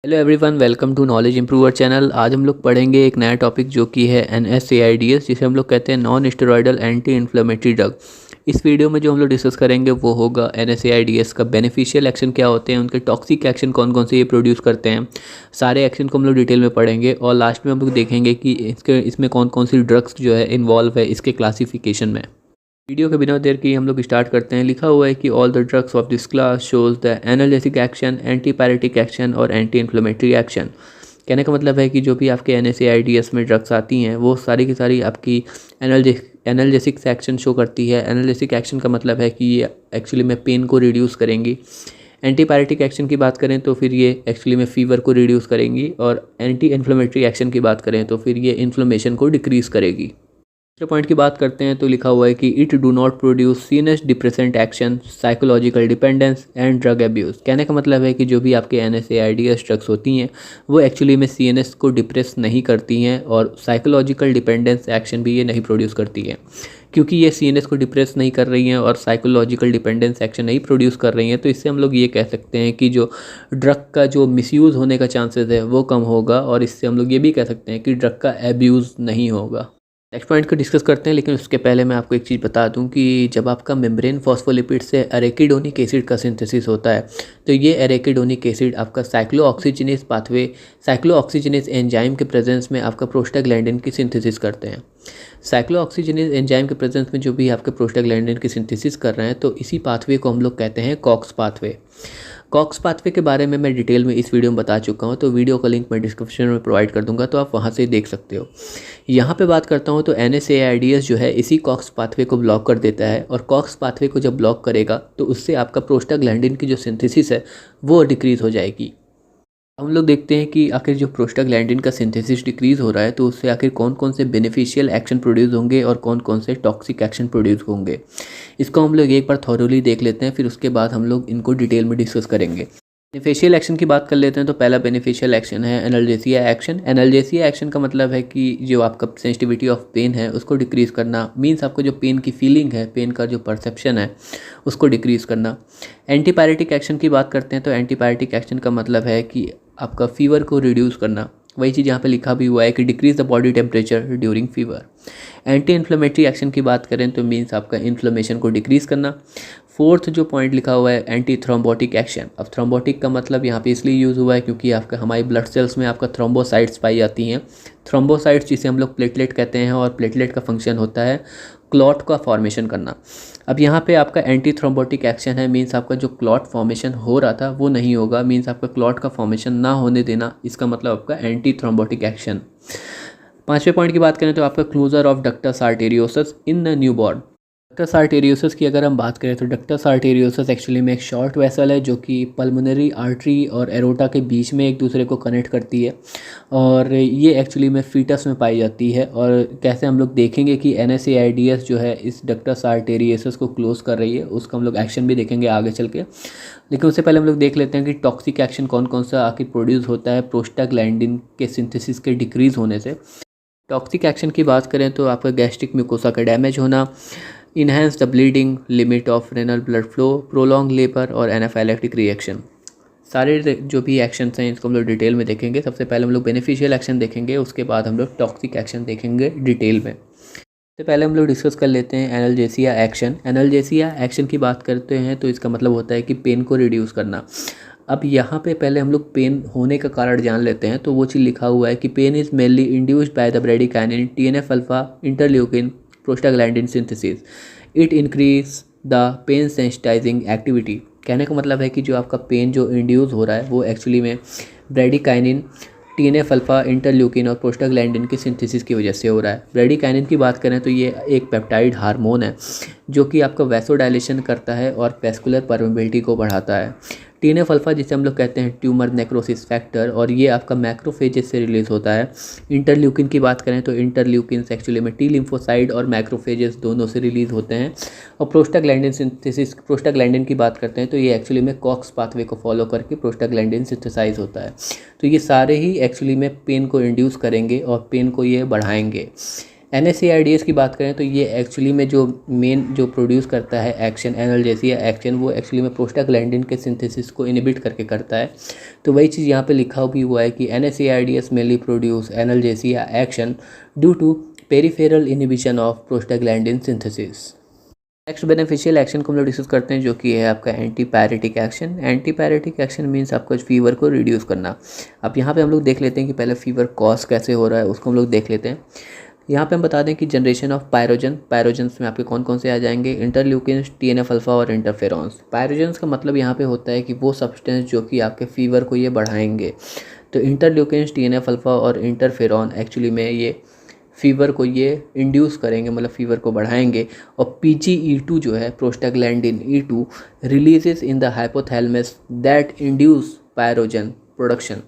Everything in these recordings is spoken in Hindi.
Hello everyone, welcome to knowledge improver channel. आज हम लोग पढ़ेंगे एक नया टॉपिक जो कि है NSAIDs, जिसे हम लोग कहते हैं non steroidal anti inflammatory drug. इस वीडियो में जो हम लोग डिस्कस करेंगे वो होगा NSAIDs का बेनिफिशियल एक्शन क्या होते हैं, उनके टॉक्सिक एक्शन कौन कौन से ये प्रोड्यूस करते हैं। सारे एक्शन को हम लोग डिटेल में पढ़ेंगे और लास्ट में हम लोग देखेंगे कि इसमें कौन कौन सी ड्रग्स जो है इन्वॉल्व है इसके क्लासिफिकेशन में। वीडियो के बिना देर किए हम लोग स्टार्ट करते हैं। लिखा हुआ है कि all the drugs of this class shows the analgesic action, antipyretic action और एंटी इन्फ्लेमेटरी एक्शन। कहने का मतलब है कि जो भी आपके NSAIDs में ड्रग्स आती हैं वो सारी की सारी आपकी एनाल्जेसिक एक्शन शो करती है। एनाल्जेसिक एक्शन का मतलब है कि ये एक्चुअली में पेन को रिड्यूस करेंगी। एंटीपायरेटिक एक्शन की बात करें तो फिर ये एक्चुअली में फीवर को रिड्यूस करेंगी, और एंटी इन्फ्लेमेटरी एक्शन की बात करें तो फिर ये इन्फ्लेमेशन को डिक्रीज़ करेगी। दूसरे पॉइंट की बात करते हैं तो लिखा हुआ है कि it do not produce CNS depressant action, psychological dependence and drug abuse. कहने का मतलब है कि जो भी आपके NSAIDs ड्रग्स होती हैं वो एक्चुअली में CNS को डिप्रेस नहीं करती हैं, और साइकोलॉजिकल डिपेंडेंस एक्शन भी ये नहीं प्रोड्यूस करती हैं। क्योंकि ये CNS को डिप्रेस नहीं कर रही हैं और साइकोलॉजिकल डिपेंडेंस एक्शन नहीं प्रोड्यूस कर रही हैं, तो इससे हम लोग ये कह सकते हैं कि जो ड्रग का जो मिसयूज़ होने का चांसेस है वो कम होगा, और इससे हम लोग ये भी कह सकते हैं कि ड्रग का एब्यूज़ नहीं होगा। नेक्स्ट पॉइंट को डिस्कस करते हैं, लेकिन उसके पहले मैं आपको एक चीज़ बता दूं कि जब आपका मेम्ब्रेन फॉस्फोलिपिड से एरेकिडोनिक एसिड का सिंथेसिस होता है तो ये एरेकिडोनिक एसिड आपका साइक्लोऑक्सीजिनेस एंजाइम के प्रेजेंस में आपका प्रोस्टाग्लैंडिन की सिंथेसिस करते हैं। साइक्लोऑक्सीजिनेस एंजाइम के प्रेजेंस में जो भी आपके प्रोस्टाग्लैंडिन की सिंथेसिस कर रहे हैं तो इसी पाथवे को हम लोग कहते हैं कॉक्स पाथवे। कॉक्स पाथवे के बारे में मैं डिटेल में इस वीडियो में बता चुका हूँ, तो वीडियो का लिंक मैं डिस्क्रिप्शन में प्रोवाइड कर दूंगा, तो आप वहाँ से देख सकते हो। यहाँ पे बात करता हूँ तो NSAIDs जो है इसी कॉक्स पाथवे को ब्लॉक कर देता है, और कॉक्स पाथवे को जब ब्लॉक करेगा तो उससे आपका प्रोस्टाग्लैंडिन की जो सिंथेसिस है वो डिक्रीज़ हो जाएगी। हम लोग देखते हैं कि आखिर जो प्रोस्टाग्लैंडिन का सिंथेसिस डिक्रीज़ हो रहा है तो उससे आखिर कौन कौन से बेनिफिशियल एक्शन प्रोड्यूस होंगे और कौन कौन से टॉक्सिक एक्शन प्रोड्यूस होंगे। इसको हम लोग एक बार थॉरोली देख लेते हैं, फिर उसके बाद हम लोग इनको डिटेल में डिस्कस करेंगे। बेनिफिशियल एक्शन की बात कर लेते हैं तो पहला बेनिफिशियल एक्शन है एनाल्जेसिया एक्शन। एनाल्जेसिया एक्शन का मतलब है कि जो आपका सेंसिटिविटी ऑफ पेन है उसको डिक्रीज़ करना, मींस आपको जो पेन की फीलिंग है, पेन का जो परसेप्शन है उसको डिक्रीज़ करना। एंटीपायरेटिक एक्शन की बात करते हैं तो एंटीपायरेटिक एक्शन का मतलब है कि आपका फीवर को रिड्यूस करना। वही चीज़ यहाँ पे लिखा भी हुआ है कि decrease the body temperature during fever. Anti inflammatory action की बात करें तो मीन्स आपका इन्फ्लेमेशन को डिक्रीज़ करना। फोर्थ जो पॉइंट लिखा हुआ है एंटी थ्रोम्बोटिक एक्शन। अब थ्रोम्बोटिक का मतलब यहाँ पे इसलिए यूज़ हुआ है क्योंकि आपका हमारी ब्लड सेल्स में आपका थ्रोम्बोसाइट्स पाई जाती हैं। थ्रोम्बोसाइट्स जिसे हम लोग प्लेटलेट कहते हैं, और प्लेटलेट का फंक्शन होता है क्लॉट का फॉर्मेशन करना। अब यहाँ पे आपका एंटी थ्रोम्बोटिक एक्शन है, मीन्स आपका जो क्लॉट फॉर्मेशन हो रहा था वो नहीं होगा, मीन्स आपका क्लॉट का फॉर्मेशन ना होने देना, इसका मतलब आपका एंटी थ्रोम्बोटिक एक्शन। पांचवें पॉइंट की बात करें तो आपका closure of ductus arteriosus in the newborn. Ductus arteriosus की अगर हम बात करें तो डक्टस आर्टेरियोसस एक्चुअली में एक शॉर्ट वेसल है जो कि पल्मोनरी आर्टरी और एरोटा के बीच में एक दूसरे को कनेक्ट करती है, और ये एक्चुअली में फीटस में पाई जाती है। और कैसे हम लोग देखेंगे कि NSAIDs जो है इस डक्टस आर्टेरियोसस को क्लोज कर रही है, उसका हम लोग एक्शन भी देखेंगे आगे चल के। लेकिन उससे पहले हम लोग देख लेते हैं कि टॉक्सिक एक्शन कौन कौन सा आखिर प्रोड्यूस होता है प्रोस्टाग्लैंडिन के सिंथेसिस के डिक्रीज़ होने से। टॉक्सिक एक्शन की बात करें तो आपका गैस्ट्रिक म्यूकोसा का डैमेज होना, enhance the bleeding, limit of renal blood flow, prolong labour और एनाफाइलैक्टिक रिएक्शन। सारे जो भी एक्शंस हैं इसको हम लोग डिटेल में देखेंगे। सबसे पहले हम लोग बेनिफिशियल एक्शन देखेंगे, उसके बाद हम लोग टॉक्सिक एक्शन देखेंगे डिटेल में। सबसे पहले हम लोग डिस्कस कर लेते हैं एनाल्जेसिया एक्शन। एनाल्जेसिया एक्शन की बात करते हैं तो इसका मतलब होता है कि पेन को रिड्यूस करना। अब यहाँ पे पहले हम लोग पेन होने का कारण जान लेते हैं, तो वो चीज़ लिखा हुआ है कि pain is mainly induced by the bradykinin, TNF alpha, interleukin, prostaglandin synthesis. It increase the pain sensitizing activity. कहने का मतलब है कि जो आपका पेन जो इंड्यूस हो रहा है वो एक्चुअली में ब्रेडिकाइनिन, TNF अल्फा, इंटरल्यूकिन और प्रोस्टाग्लैंडिन की सिंथेसिस की वजह से हो रहा है। ब्रेडिकाइनिन की बात करें तो ये एक पेप्टाइड हार्मोन है जो कि आपका वैसोडाइलेशन करता है और वेस्कुलर परमेबिलिटी को बढ़ाता है। TNF अल्फा जिसे हम लोग कहते हैं ट्यूमर नेक्रोसिस फैक्टर, और ये आपका मैक्रोफेजेस से रिलीज होता है। इंटरल्यूकिन की बात करें तो इंटरल्यूकिन एक्चुअली में T लिम्फोसाइड और मैक्रोफेजेस दोनों से रिलीज होते हैं। और प्रोस्टाग्लैंडिन सिंथेसिस, प्रोस्टाग्लैंडिन की बात करते हैं तो ये एक्चुअली में कॉक्स पाथवे को फॉलो करके प्रोस्टाग्लैंडिन सिंथेसाइज होता है। तो ये सारे ही एक्चुअली में पेन को इंड्यूस करेंगे और पेन को ये बढ़ाएंगे। NSAIDs की बात करें तो ये एक्चुअली में जो मेन जो प्रोड्यूस करता है एक्शन एनाल्जेसिया एक्शन, वो एक्चुअली में प्रोस्टाग्लैंडिन के सिंथेसिस को इनिबिट करके करता है। तो वही चीज़ यहाँ पे लिखा भी हुआ है कि NSAIDs mainly produce analgesia action due to peripheral inhibition of prostaglandin synthesis. Next beneficial action को हम लोग डिस्कस करते हैं जो कि है आपका antipyretic action. Antipyretic action means आपका फीवर को रिड्यूस करना। अब यहाँ पे हम लोग देख लेते हैं कि पहले फीवर कॉज कैसे हो रहा है उसको हम लोग देख लेते हैं। यहाँ पे हम बता दें कि जनरेशन ऑफ पायरोजन्स में आपके कौन कौन से आ जाएंगे, इंटरल्यूकिन्स, TNF अल्फा और इंटरफेरॉन्स। पायरोजन्स का मतलब यहाँ पे होता है कि वो सब्सटेंस जो कि आपके फीवर को ये बढ़ाएंगे। तो इंटरल्यूकिन्स, TNF अल्फा और इंटरफेरॉन एक्चुअली में ये फीवर को ये इंड्यूस करेंगे, मतलब फीवर को बढ़ाएंगे। और PGE2 जो है prostaglandin E2 releases in the hypothalamus that induce pyrogen production.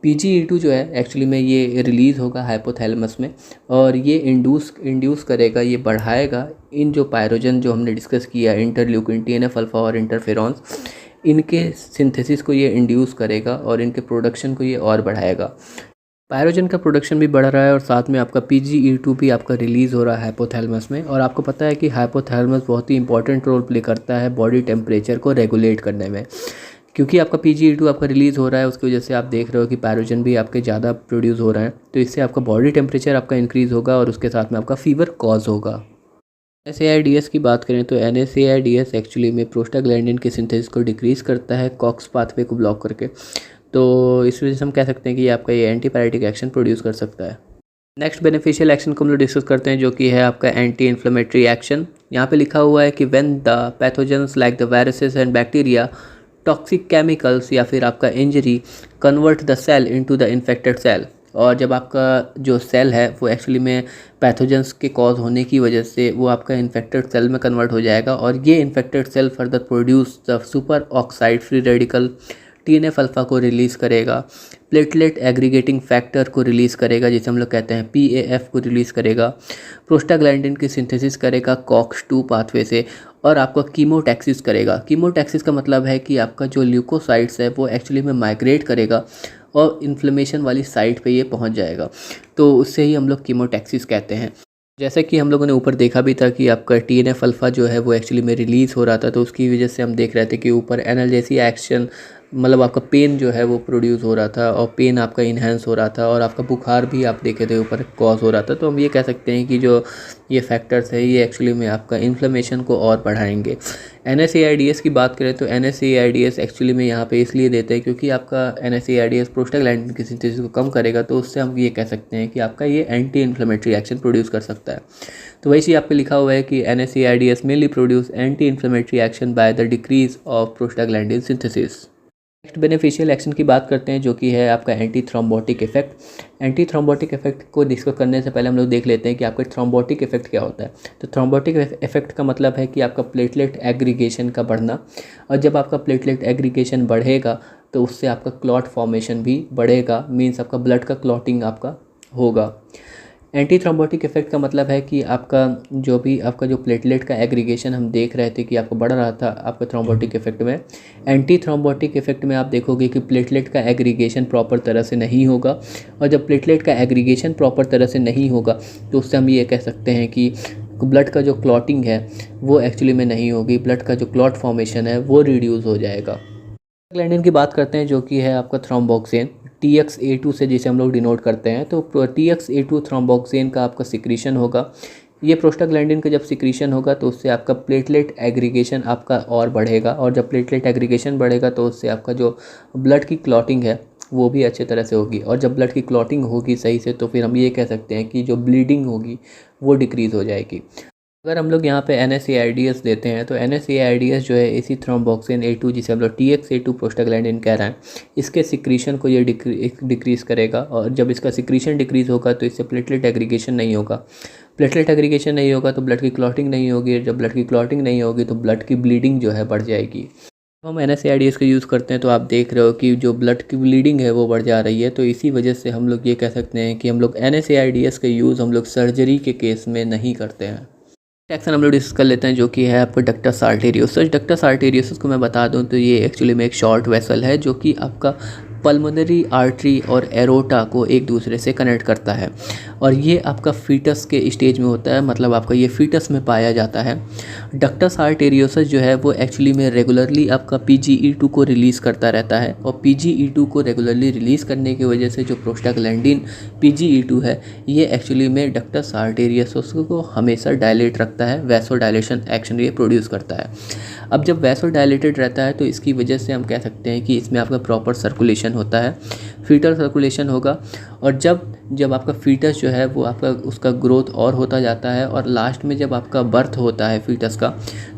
PGE2 जो है एक्चुअली में ये रिलीज़ होगा हाइपोथैलेमस में और ये इंड्यूस करेगा, ये बढ़ाएगा इन जो पायरोजन जो हमने डिस्कस किया इंटरल्यूकिन, TNF अल्फा और इंटरफेरॉन्स, इनके सिंथेसिस को ये इंड्यूस करेगा और इनके प्रोडक्शन को ये और बढ़ाएगा। पायरोजन का प्रोडक्शन भी बढ़ रहा है और साथ में आपका PGE2 भी आपका रिलीज़ हो रहा है हाइपोथैलेमस में। और आपको पता है कि हाइपोथैलेमस बहुत ही इंपॉर्टेंट रोल प्ले करता है बॉडी टेम्परेचर को रेगुलेट करने में। क्योंकि आपका PGE2 आपका रिलीज़ हो रहा है उसकी वजह से आप देख रहे हो कि पायरोजन भी आपके ज़्यादा प्रोड्यूस हो रहे हैं, तो इससे आपका बॉडी टेम्परेचर आपका इंक्रीज़ होगा और उसके साथ में आपका फीवर कॉज होगा। NSAIDs की बात करें तो NSAIDs एक्चुअली में प्रोस्टाग्लैंडिन के सिंथेसिस को डिक्रीज़ करता है कॉक्स पाथवे को ब्लॉक करके। तो इस वजह से हम कह सकते हैं कि ये आपका ये एंटीपायरेटिक एक्शन प्रोड्यूस कर सकता है। नेक्स्ट बेनिफिशियल एक्शन को हम लोग डिस्कस करते हैं जो कि है आपका एंटी इन्फ्लेमेटरी एक्शन। यहाँ पे लिखा हुआ है कि when the pathogens like the viruses and bacteria, toxic chemicals या फिर आपका injury convert the cell into the infected cell. और जब आपका जो सेल है वो एक्चुअली में पैथोजेंस के कॉज होने की वजह से वो आपका इन्फेक्टेड सेल में कन्वर्ट हो जाएगा और ये infected cell further produce the superoxide free radical TNF alpha को रिलीज़ करेगा, प्लेटलेट एग्रीगेटिंग फैक्टर को रिलीज़ करेगा जिसे हम लोग कहते हैं PAF को रिलीज़ करेगा, प्रोस्टाग्लैंडिन की सिंथेसिस करेगा COX-2 पाथवे से और आपका कीमोटैक्सिस करेगा। कीमोटैक्सिस का मतलब है कि आपका जो ल्यूकोसाइट्स है वो एक्चुअली में माइग्रेट करेगा और इन्फ्लेमेशन वाली साइट पे ये पहुंच जाएगा, तो उससे ही हम लोग कीमोटैक्सिस कहते हैं। जैसा कि हम लोगों ने ऊपर देखा भी था कि आपका TNF अल्फा जो है वो एक्चुअली में रिलीज़ हो रहा था, तो उसकी वजह से हम देख रहे थे कि ऊपर एनाल्जेसिया एक्शन, मतलब आपका पेन जो है वो प्रोड्यूस हो रहा था और पेन आपका इन्हेंस हो रहा था और आपका बुखार भी आप देखे थे ऊपर कॉज हो रहा था। तो हम ये कह सकते हैं कि जो ये फैक्टर्स है ये एक्चुअली में आपका इन्फ्लेमेशन को और बढ़ाएंगे। NSAIDs की बात करें तो NSAIDs एक्चुअली में यहाँ पे इसलिए देते हैं क्योंकि आपका NSAIDs प्रोस्टाग्लैंडिन की सिंथेसिस को कम करेगा, तो उससे हम ये कह सकते हैं कि आपका ये एंटी इन्फ्लेमेटरी एक्शन प्रोड्यूस कर सकता है। तो वही चीज़ आप पे लिखा हुआ है कि NSAIDs mainly produce anti inflammatory action by the decrease of prostaglandin synthesis. Next beneficial action की बात करते हैं जो कि है आपका anti thrombotic effect. Anti thrombotic effect को डिस्कस करने से पहले हम लोग देख लेते हैं कि आपका थ्रोम्बोटिक इफेक्ट क्या होता है। तो थ्रोम्बोटिक इफेक्ट का मतलब है कि आपका प्लेटलेट एग्रीगेशन का बढ़ना, और जब आपका प्लेटलेट एग्रीगेशन बढ़ेगा तो उससे आपका क्लॉट फॉर्मेशन भी बढ़ेगा, मीन्स आपका ब्लड का क्लॉटिंग आपका होगा। एंटी थ्रोम्बोटिक इफेक्ट का मतलब है कि आपका जो प्लेटलेट का एग्रीगेशन हम देख रहे थे कि आपको बढ़ रहा था आपका थ्रोम्बोटिक इफेक्ट में, एंटी थ्रोम्बोटिक इफेक्ट में आप देखोगे कि प्लेटलेट का एग्रीगेशन प्रॉपर तरह से नहीं होगा। और जब प्लेटलेट का एग्रीगेशन प्रॉपर तरह से नहीं होगा तो उससे हम ये कह सकते हैं कि ब्लड का जो क्लॉटिंग है वो एक्चुअली में नहीं होगी, ब्लड का जो क्लॉट फॉर्मेशन है वो रिड्यूस हो जाएगा। ग्लैंडिन की बात करते हैं जो कि है आपका थ्रोम्बोक्सिन TXA2 से जिसे हम लोग डिनोट करते हैं। तो TXA2 थ्रोम्बोक्सिन का आपका सिक्रीशन होगा। ये प्रोस्टाग्लैंडिन का जब सिक्रीशन होगा तो उससे आपका प्लेटलेट एग्रीगेशन आपका और बढ़ेगा, और जब प्लेटलेट एग्रीगेशन बढ़ेगा तो उससे आपका जो ब्लड की क्लॉटिंग है वो भी अच्छे तरह से होगी। और जब ब्लड की क्लॉटिंग होगी सही से तो फिर हम ये कह सकते हैं कि जो ब्लीडिंग होगी वो डिक्रीज़ हो जाएगी। अगर हम लोग यहाँ पे NSAIDs देते हैं तो NSAIDs जो है इसी थ्रोम्बोक्सिन A2 जिसे हम लोग TXA2 प्रोस्टाग्लैंडिन कह रहे हैं, इसके सिक्रीशन को ये डिक्रीज़ करेगा। और जब इसका सिक्रीशन डिक्रीज़ होगा तो इससे प्लेटलेट एग्रीगेशन नहीं होगा, प्लेटलेट एग्रीगेशन नहीं होगा तो ब्लड की क्लॉटिंग नहीं होगी, जब ब्लड की क्लॉटिंग नहीं होगी तो ब्लड की ब्लीडिंग जो है बढ़ जाएगी। हम NSAIDs का यूज़ करते हैं तो आप देख रहे हो कि जो ब्लड की ब्लीडिंग है वो बढ़ जा रही है। तो इसी वजह से हम लोग ये कह सकते हैं कि हम लोग NSAIDs का यूज़ हम लोग सर्जरी के केस में नहीं करते हैं। एक्शन हम लोग डिस्कस कर लेते हैं जो कि है आपका डक्टस आर्टेरियोसस। डक्टस आर्टेरियोसस को मैं बता दूं तो ये एक्चुअली में एक शॉर्ट वेसल है जो कि आपका पल्मोनरी आर्टरी और एरोटा को एक दूसरे से कनेक्ट करता है। और ये आपका फीटस के स्टेज में होता है, मतलब आपका ये फीटस में पाया जाता है। डक्टस आर्टेरियोसस जो है वो एक्चुअली में रेगुलरली आपका PGE2 को रिलीज़ करता रहता है, और PGE2 को रेगुलरली रिलीज़ करने की वजह से जो प्रोस्टाग्लैंडिन PGE2 है ये एक्चुअली में डक्टस आर्टेरियोसस को हमेशा डायलेट रखता है, वैसो डायलेशन एक्शन ये प्रोड्यूस करता है। अब जब वैसो डायलेटेड रहता है तो इसकी वजह से हम कह सकते हैं कि इसमें आपका प्रॉपर सर्कुलेशन होता है, फीटल सर्कुलेशन होगा। और जब आपका फीटस जो है वो आपका उसका ग्रोथ और होता जाता है, और लास्ट में जब आपका बर्थ होता है फीटस का,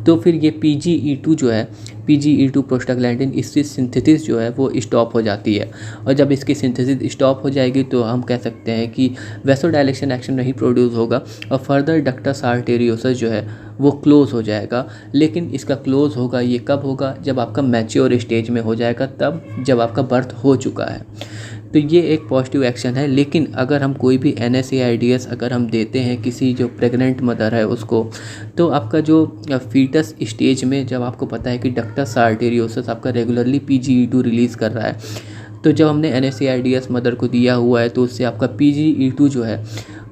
तो फिर ये PGE2 जो है, PGE2 प्रोस्टाग्लैंडिन, इसकी सिंथेसिस जो है वो स्टॉप हो जाती है। और जब इसकी सिंथेसिस स्टॉप हो जाएगी तो हम कह सकते हैं कि वैसोडायलेशन एक्शन नहीं प्रोड्यूस होगा, और फर्दर डक्टस आर्टेरियोसस जो है वो क्लोज़ हो जाएगा। लेकिन इसका क्लोज़ होगा ये कब होगा, जब आपका मैच्योर स्टेज में हो जाएगा, तब जब आपका बर्थ हो चुका है। तो ये एक पॉजिटिव एक्शन है। लेकिन अगर हम कोई भी NSAIDs अगर हम देते हैं किसी जो प्रेग्नेंट मदर है उसको, तो आपका जो फीटस स्टेज में जब आपको पता है कि डक्टस आर्टेरियोसस आपका रेगुलरली PGE2 रिलीज़ कर रहा है, तो जब हमने NSAIDs मदर को दिया हुआ है तो उससे आपका PGE2 जो है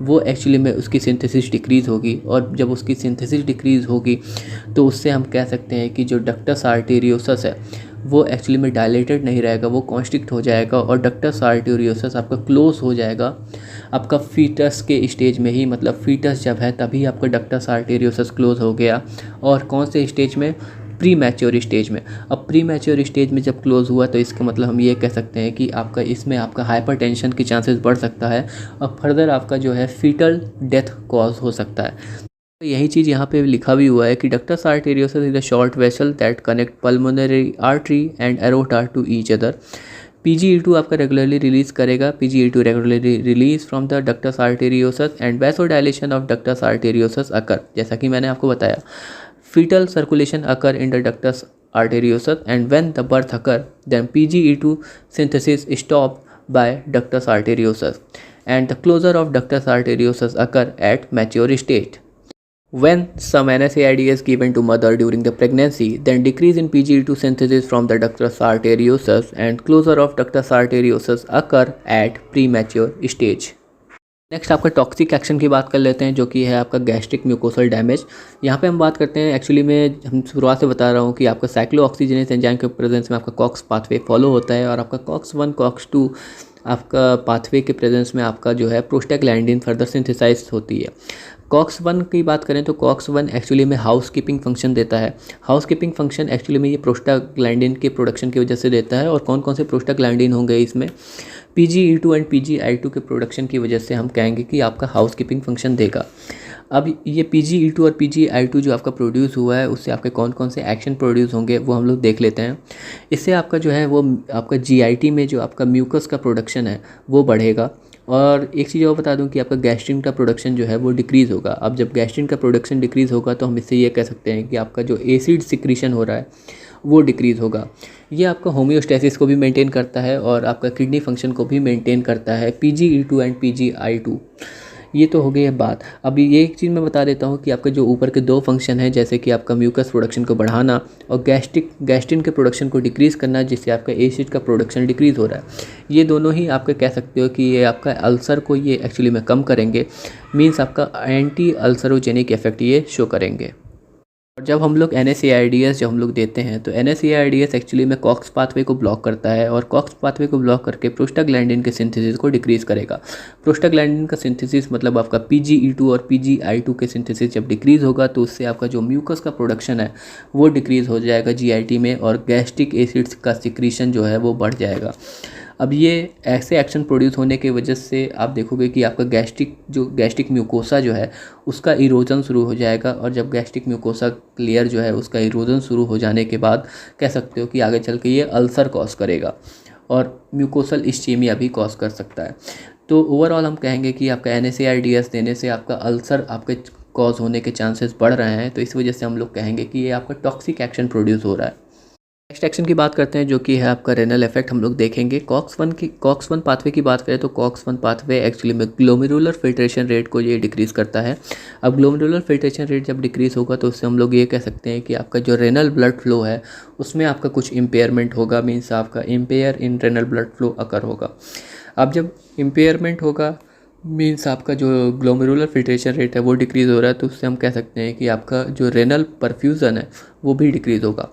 वो एक्चुअली में उसकी सिंथेसिस डिक्रीज़ होगी, और जब उसकी सिंथेसिस डिक्रीज़ होगी तो उससे हम कह सकते हैं कि जो डक्टस आर्टेरियोसस है वो एक्चुअली में डायलेटेड नहीं रहेगा, वो कॉन्स्ट्रिक्ट हो जाएगा, और डक्टस आर्टेरियोसस आपका क्लोज हो जाएगा आपका फीटस के स्टेज में ही। मतलब फीटस जब है तभी आपका डक्टस आर्टेरियोसस क्लोज हो गया। और कौन से स्टेज में? प्री मैच्योर स्टेज में। अब प्री मैच्योर स्टेज में जब क्लोज हुआ तो इसका मतलब हम ये कह सकते हैं कि आपका इसमें आपका हाइपरटेंशन की चांसेस बढ़ सकता है, और फर्दर आपका जो है फीटल डेथ कॉज हो सकता है। तो यही चीज़ यहाँ पे लिखा भी हुआ है कि ductus arteriosus is a short vessel that connect pulmonary artery and aorta to each other. PGE2 आपका रेगुलरली रिलीज करेगा, PGE2 regularly release from the ductus arteriosus and vasodilation of ductus arteriosus occur. जैसा कि मैंने आपको बताया, fetal circulation occur in the ductus arteriosus, and when the birth occur then PGE2 synthesis stop by ductus arteriosus, and the closure of ductus arteriosus occur at mature state. When some NSAID is given to mother during the pregnancy, then decrease in PGE2 synthesis from the ductus arteriosus and closure of ductus arteriosus occur at premature stage. Next आपका टॉक्सिक एक्शन की बात कर लेते हैं, जो कि है आपका गैस्ट्रिक म्यूकोसल डैमेज। यहाँ पे हम बात करते हैं, एक्चुअली में हम शुरुआत से बता रहा हूँ कि आपका साइक्लोऑक्सीजिनेज एंजाइम के प्रेजेंस में आपका कॉक्स पाथवे फॉलो होता है, और आपका COX-1 COX-2 आपका पाथवे के प्रेजेंस में आपका जो है प्रोस्टाग्लैंडिन फर्दर सिंथेसाइज होती है। COX-1 की बात करें तो COX-1 एक्चुअली में हाउस कीपिंग फंक्शन देता है। हाउस कीपिंग फंक्शन एक्चुअली में ये प्रोस्टाग्लैंडिन के प्रोडक्शन की वजह से देता है। और कौन कौन से प्रोस्टाग्लैंडिन होंगे इसमें? PGE2 एंड PGI2 के प्रोडक्शन की वजह से हम कहेंगे कि आपका हाउस कीपिंग फंक्शन देगा। अब ये PGE2 और PGI2 जो आपका प्रोड्यूस हुआ है उससे आपके कौन कौन से एक्शन प्रोड्यूस होंगे वो हम लोग देख लेते हैं। इससे आपका जो है वो आपका GIT में जो आपका म्यूकस का प्रोडक्शन है वो बढ़ेगा। और एक चीज़ और बता दूं कि आपका गैस्ट्रिन का प्रोडक्शन जो है वो डिक्रीज़ होगा। अब जब गैस्ट्रिन का प्रोडक्शन डिक्रीज़ होगा तो हम इससे ये कह सकते हैं कि आपका जो एसिड सिक्रीशन हो रहा है वो डिक्रीज़ होगा। ये आपका होम्योस्टेसिस को भी मेंटेन करता है और आपका किडनी फंक्शन को भी मेंटेन करता है, PGE2 एंड PGI2। ये तो हो गई है बात। अभी ये एक चीज़ मैं बता देता हूँ कि आपका जो ऊपर के दो फंक्शन है, जैसे कि आपका म्यूकस प्रोडक्शन को बढ़ाना और गैस्ट्रिन के प्रोडक्शन को डिक्रीज़ करना, जिससे आपका एसिड का प्रोडक्शन डिक्रीज़ हो रहा है, ये दोनों ही आपके कह सकते हो कि ये आपका अल्सर को ये एक्चुअली में कम करेंगे। मीन्स आपका एंटी अल्सरोजेनिक इफेक्ट ये शो करेंगे। और जब हम लोग NSAIDs जो हम लोग देते हैं तो NSAIDs एक्चुअली में कॉक्स पाथवे को ब्लॉक करता है, और कॉक्स पाथवे को ब्लॉक करके प्रोस्टाग्लैंडिन के सिंथेसिस को डिक्रीज़ करेगा। प्रोस्टाग्लैंडिन का सिंथेसिस मतलब आपका PGE2 और PGI2 के सिंथेसिस जब डिक्रीज़ होगा तो उससे आपका जो म्यूकस का प्रोडक्शन है वो डिक्रीज़ हो जाएगा GIT में, और गैस्ट्रिक एसिड्स का सिक्रीशन जो है वो बढ़ जाएगा। अब ये ऐसे एक्शन प्रोड्यूस होने की वजह से आप देखोगे कि आपका गैस्ट्रिक म्यूकोसा जो है उसका इरोजन शुरू हो जाएगा, और जब गैस्ट्रिक म्यूकोसा लेयर जो है उसका इरोजन शुरू हो जाने के बाद कह सकते हो कि आगे चल के ये अल्सर कॉज करेगा और म्यूकोसल इस्चेमिया भी कॉज कर सकता है। तो ओवरऑल हम कहेंगे कि आपका NSAIDs देने से आपका अल्सर आपके कॉज होने के चांसेस बढ़ रहे हैं, तो इस वजह से हम लोग कहेंगे कि ये आपका टॉक्सिक एक्शन प्रोड्यूस हो रहा है। नेक्स्ट एक्शन की बात करते हैं, जो कि है आपका रेनल इफेक्ट। हम लोग देखेंगे COX-1 पाथवे की बात करें तो COX-1 पाथवे एक्चुअली में ग्लोमेरुलर फिल्ट्रेशन रेट को ये डिक्रीज़ करता है। अब ग्लोमेरुलर फिल्ट्रेशन रेट जब डिक्रीज़ होगा तो उससे हम लोग ये कह सकते हैं कि आपका जो रेनल ब्लड फ्लो है उसमें आपका कुछ इम्पेयरमेंट होगा। मीन्स आपका इम्पेयर इन रेनल ब्लड फ्लो अकर होगा। अब जब इम्पेयरमेंट होगा मीन्स आपका जो ग्लोमेरुलर फिल्ट्रेशन रेट है वो डिक्रीज़ हो रहा है, तो उससे हम कह सकते हैं कि आपका जो रेनल परफ्यूज़न है वो भी डिक्रीज़ होगा।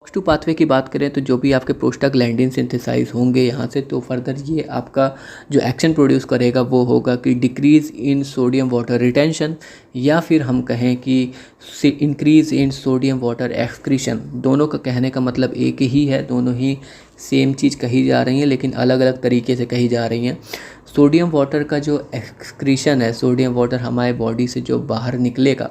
COX-2 पाथवे की बात करें तो जो भी आपके प्रोस्टाग्लैंडिन सिंथेसाइज होंगे यहाँ से, तो फर्दर ये आपका जो एक्शन प्रोड्यूस करेगा वो होगा कि डिक्रीज़ इन सोडियम वाटर रिटेंशन, या फिर हम कहें कि increase in sodium water excretion. दोनों का कहने का मतलब एक ही है, दोनों ही सेम चीज़ कही जा रही हैं लेकिन अलग अलग तरीके से कही जा रही हैं। सोडियम वाटर का जो एक्सक्रीशन है, सोडियम वाटर हमारे बॉडी से जो बाहर निकलेगा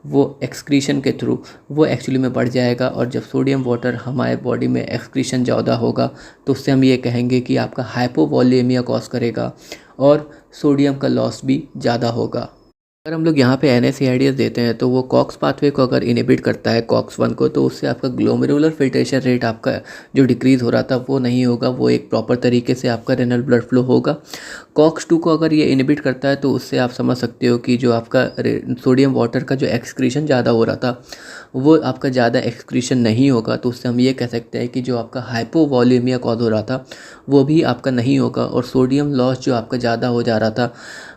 वो एक्सक्रीशन के थ्रू वो एक्चुअली में बढ़ जाएगा, और जब सोडियम वाटर हमारे बॉडी में एक्सक्रीशन ज़्यादा होगा तो उससे हम ये कहेंगे कि आपका हाइपोवॉलीमिया कॉज करेगा और सोडियम का लॉस भी ज़्यादा होगा। अगर हम लोग यहाँ पे NSAIDs देते हैं तो वो कॉक्स पाथवे को अगर इनहिबिट करता है, COX-1 को, तो उससे आपका ग्लोमेरुलर फिल्ट्रेशन रेट आपका जो डिक्रीज़ हो रहा था वो नहीं होगा, वो एक प्रॉपर तरीके से आपका रेनल ब्लड फ्लो होगा। COX-2 को अगर ये इनहिबिट करता है तो उससे आप समझ सकते हो कि जो आपका सोडियम वाटर का जो एक्सक्रीशन ज़्यादा हो रहा था वो आपका ज़्यादा एक्सक्रीशन नहीं होगा, तो उससे हम ये कह सकते हैं कि जो आपका हाइपोवॉलीमिया कॉज हो रहा था वो भी आपका नहीं होगा, और सोडियम लॉस जो आपका ज़्यादा हो जा रहा था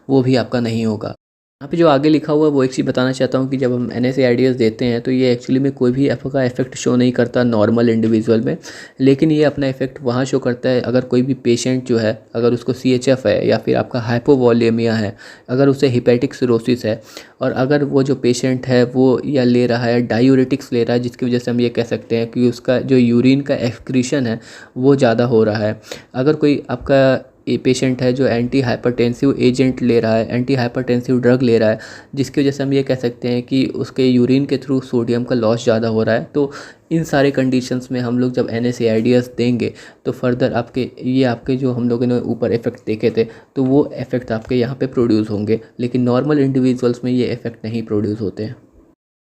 वो भी आपका नहीं होगा। यहाँ पे जो आगे लिखा हुआ है वो एक चीज़ बताना चाहता हूँ कि जब हम NSAIDs देते हैं तो ये एक्चुअली में कोई भी का इफेक्ट शो नहीं करता नॉर्मल इंडिविजुअल में, लेकिन ये अपना इफेक्ट वहाँ शो करता है अगर कोई भी पेशेंट जो है, अगर उसको CHF है या फिर आपका हाइपोवॉलीमिया है, अगर उसे हिपेटिक सिरोसिस है, और अगर वो जो पेशेंट है वो या ले रहा है डायूरेटिक्स ले रहा है, जिसकी वजह से हम ये कह सकते हैं कि उसका जो यूरिन का एक्सक्रीशन है वो ज़्यादा हो रहा है। अगर कोई आपका पेशेंट है जो एंटी हाइपरटेंसिव एजेंट ले रहा है, एंटी हाइपरटेंसिव ड्रग ले रहा है, जिसकी वजह से हम ये कह सकते हैं कि उसके यूरिन के थ्रू सोडियम का लॉस ज़्यादा हो रहा है, तो इन सारे कंडीशंस में हम लोग जब NSAIDs देंगे तो फर्दर आपके जो हम लोगों ने ऊपर इफेक्ट देखे थे तो वो इफेक्ट आपके यहाँ पे प्रोड्यूस होंगे, लेकिन नॉर्मल इंडिविजुअल्स में ये इफेक्ट नहीं प्रोड्यूस होते हैं।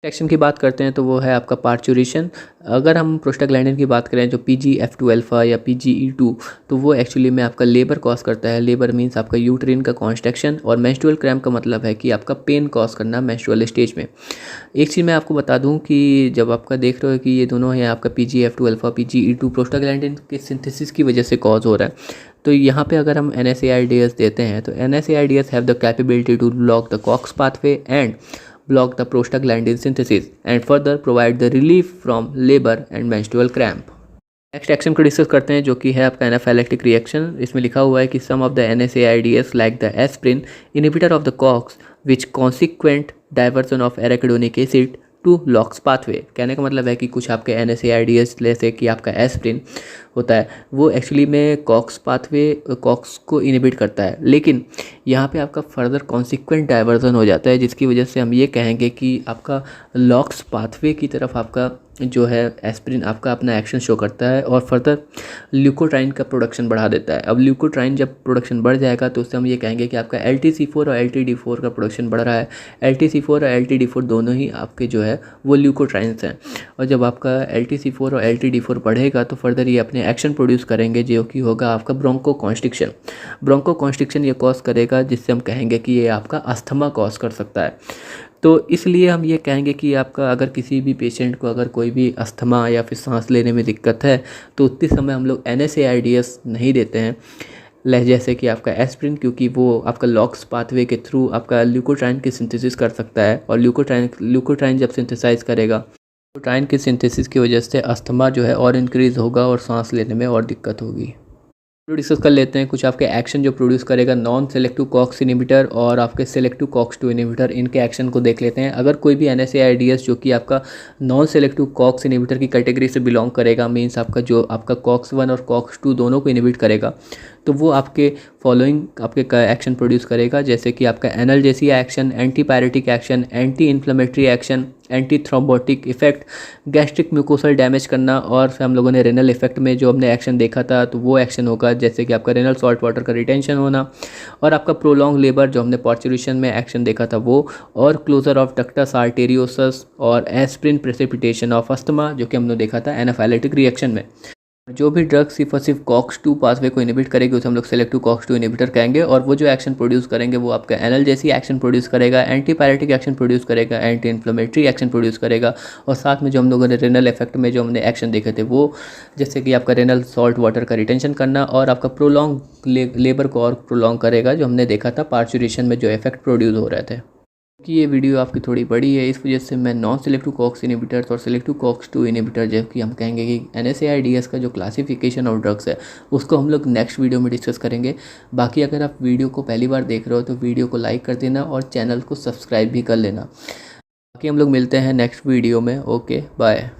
एक्शन की बात करते हैं तो वो है आपका पार्चुरेशन। अगर हम प्रोस्टाग्लैंडिन की बात करें जो PGF2 अल्फ़ा या PGE2, तो वो एक्चुअली में आपका लेबर कॉज करता है। लेबर मीन्स आपका यूट्रिन का कॉन्स्ट्रक्शन, और मेंस्ट्रुअल क्रैम्प का मतलब है कि आपका पेन कॉज करना मेंस्ट्रुअल स्टेज में। एक चीज़ मैं आपको बता दूं कि जब आपका देख रहे हो कि ये दोनों हैं आपका PGF2 अल्फ़ा PGE2 प्रोस्टाग्लैंडिन के सिंथेसिस की वजह से कॉज हो रहा है, तो यहाँ पे अगर हम NSAIDs देते हैं तो NSAIDs have the capability to block the COX pathway and block the prostaglandin synthesis and further provide the relief from labor and menstrual cramp। Next action को डिस्कस करते हैं जो कि है आपका एनाफाइलेक्टिक रिएक्शन। इसमें लिखा हुआ है कि some of the NSAIDs like the aspirin inhibitor of the COX which consequent diversion of arachidonic acid to LOX pathway. कहने का मतलब है कि कुछ आपके NSAIDs जैसे कि आपका एस्प्रिन होता है वो एक्चुअली में कॉक्स को इनहिबिट करता है, लेकिन यहाँ पे आपका फर्दर कॉन्सिक्वेंट डाइवर्जन हो जाता है, जिसकी वजह से हम ये कहेंगे कि आपका लॉक्स पाथवे की तरफ आपका जो है एस्प्रिन आपका अपना एक्शन शो करता है और फर्दर ल्यूकोट्राइन का प्रोडक्शन बढ़ा देता है। अब ल्यूकोट्राइन जब प्रोडक्शन बढ़ जाएगा तो उससे हम ये कहेंगे कि आपका LTC4 और LTD4 का प्रोडक्शन बढ़ रहा है। LTC4 और LTD4 दोनों ही आपके जो है वो ल्यूकोट्राइन्स हैं, और जब आपका LTC4 और LTD4 बढ़ेगा तो फर्दर ये अपने एक्शन प्रोड्यूस करेंगे जो कि होगा आपका ब्रोंकोकॉन्स्ट्रिक्शन। ब्रोंकोकॉन्स्ट्रिक्शन ये कॉज करेगा जिससे हम कहेंगे कि ये आपका अस्थमा कॉज कर सकता है। तो इसलिए हम ये कहेंगे कि आपका अगर किसी भी पेशेंट को अगर कोई भी अस्थमा या फिर सांस लेने में दिक्कत है तो उतने समय हम लोग NSAIDs नहीं देते हैं जैसे कि आपका एस्प्रिन, क्योंकि वो आपका लॉक्स पाथवे के थ्रू आपका ल्यूकोट्राइन की सिंथेसिस कर सकता है, और ल्यूकोट्राइन जब सिंथेसाइज करेगा ल्यूकोट्राइन की सिंथेसिस की वजह से अस्थमा जो है और इंक्रीज़ होगा और सांस लेने में और दिक्कत होगी। डिस्कस कर लेते हैं कुछ आपके एक्शन जो प्रोड्यूस करेगा नॉन सेलेक्टिव कॉक्स इनहिबिटर और आपके सेलेक्टिव COX-2 इनहिबिटर, इनके एक्शन को देख लेते हैं। अगर कोई भी NSAIDs जो कि आपका नॉन सेलेक्टिव कॉक्स इनहिबिटर की कैटेगरी से बिलोंग करेगा, मींस आपका जो आपका COX-1 और COX-2 दोनों को इनहिबिट करेगा, तो वो आपके फॉलोइंग आपके एक्शन प्रोड्यूस करेगा, जैसे कि आपका analgesia action, antipyretic action, anti inflammatory action, anti thrombotic effect, gastric mucosal damage करना, और फिर हम लोगों ने रेनल इफेक्ट में जो हमने एक्शन देखा था तो वो एक्शन होगा जैसे कि आपका रेनल सॉल्ट वाटर का रिटेंशन होना, और आपका प्रोलॉन्ग लेबर जो हमने पार्चुरेशन में एक्शन देखा था वो, और क्लोजर ऑफ डक्टस आर्टेरियोसस, और एस्प्रिन प्रेसिपिटेशन ऑफ अस्थमा जो कि हमने देखा था एनाफाइलेटिक रिएक्शन में। जो भी ड्रग सिर्फ और सिर्फ कॉक्स-2 पाथवे को इनहिबिट करेगी उसे हम लोग सेलेक्टिव कॉक्स-2 इनहिबिटर कहेंगे। और वो जो एक्शन प्रोड्यूस करेंगे वो आपका एनाल्जेसिक एक्शन प्रोड्यूस करेगा, एंटीपायरेटिक एक्शन प्रोड्यूस करेगा, एंटी इन्फ्लेमेटरी एक्शन प्रोड्यूस करेगा। और साथ में जो हम लोगों ने रेनल इफेक्ट में जो हमने एक्शन देखे थे वो जैसे कि आपका रेनल सॉल्ट वाटर का रिटेंशन करना और आपका प्रोलॉन्ग लेबर को और प्रोलॉन्ग करेगा, जो हमने देखा था पार्चुरेशन में जो इफेक्ट प्रोड्यूस हो रहे थे। कि ये वीडियो आपकी थोड़ी बड़ी है, इस वजह से मैं नॉन सेलेक्टिव कॉक्स इनहिबिटर्स और सेलेक्टिव कॉक्स-2 इनहिबिटर जबकि हम कहेंगे कि NSAIDs का जो क्लासिफिकेशन ऑफ ड्रग्स है उसको हम लोग नेक्स्ट वीडियो में डिस्कस करेंगे। बाकी अगर आप वीडियो को पहली बार देख रहे हो तो वीडियो को लाइक कर देना और चैनल को सब्सक्राइब भी कर लेना। बाकी हम लोग मिलते हैं नेक्स्ट वीडियो में। Okay bye.